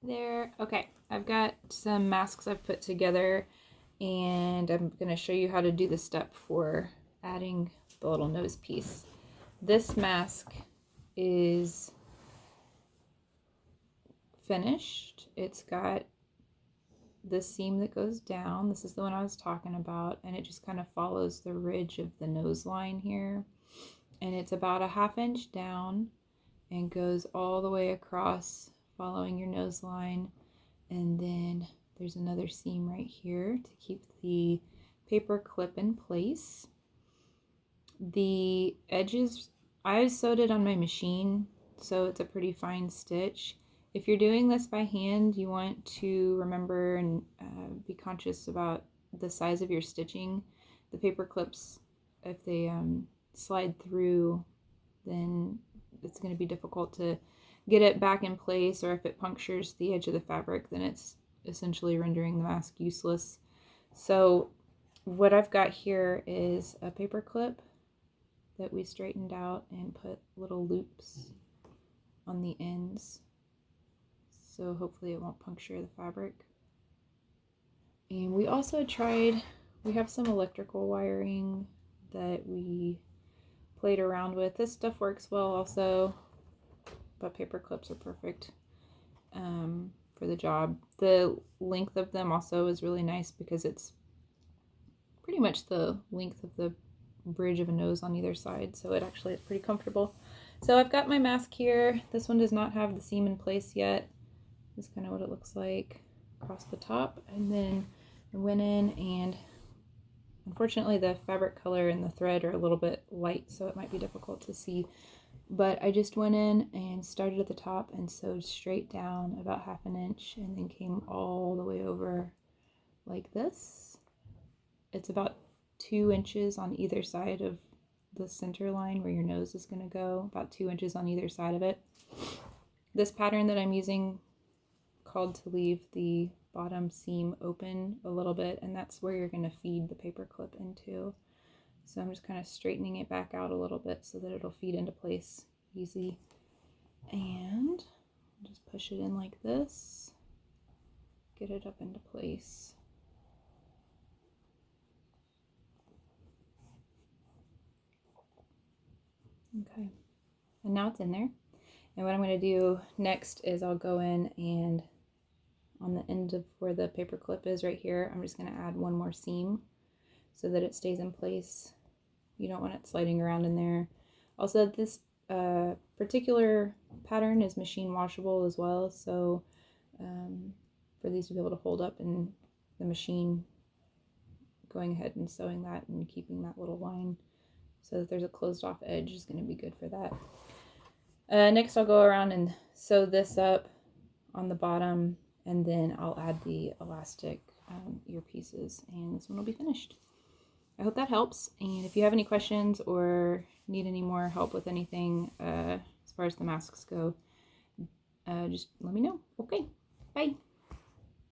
There. Okay, I've got some masks I've put together, and I'm going to show you how to do the step for adding the little nose piece. This mask is finished. It's got the seam that goes down. This is the one I was talking about, and it just kind of follows the ridge of the nose line here. And it's about a 1/2 inch down and goes all the way across following your nose line. And then there's another seam right here to keep the paper clip in place. The edges, I sewed it on my machine, so it's a pretty fine stitch. If you're doing this by hand, you want to remember and be conscious about the size of your stitching. The paper clips, if they slide through, then it's going to be difficult to get it back in place, or if it punctures the edge of the fabric, then it's essentially rendering the mask useless. So what I've got here is a paper clip that we straightened out and put little loops on the ends, so hopefully it won't puncture the fabric. And we also tried, we have some electrical wiring that we played around with. This stuff works well also, but paper clips are perfect for the job. The length of them also is really nice because it's pretty much the length of the bridge of a nose on either side, so it actually is pretty comfortable. So I've got my mask here. This one does not have the seam in place yet. This is kind of what it looks like across the top. And then I went in, and unfortunately the fabric color and the thread are a little bit light, so it might be difficult to see. But I just went in and started at the top and sewed straight down about 1/2 inch, and then came all the way over like this. It's about 2 inches on either side of the center line where your nose is going to go, about 2 inches on either side of it. This pattern that I'm using called to leave the bottom seam open a little bit, and that's where you're going to feed the paper clip into. So I'm just kind of straightening it back out a little bit so that it'll feed into place easy. And just push it in like this, get it up into place. Okay, and now it's in there. And what I'm going to do next is I'll go in and on the end of where the paper clip is right here, I'm just going to add one more seam so that it stays in place. You don't want it sliding around in there. Also, this particular pattern is machine washable as well, so for these to be able to hold up in the machine, going ahead and sewing that and keeping that little line so that there's a closed off edge is going to be good for that. Next I'll go around and sew this up on the bottom, and then I'll add the elastic ear pieces, and this one will be finished. I hope that helps, and if you have any questions or need any more help with anything as far as the masks go, just let me know. Okay, bye.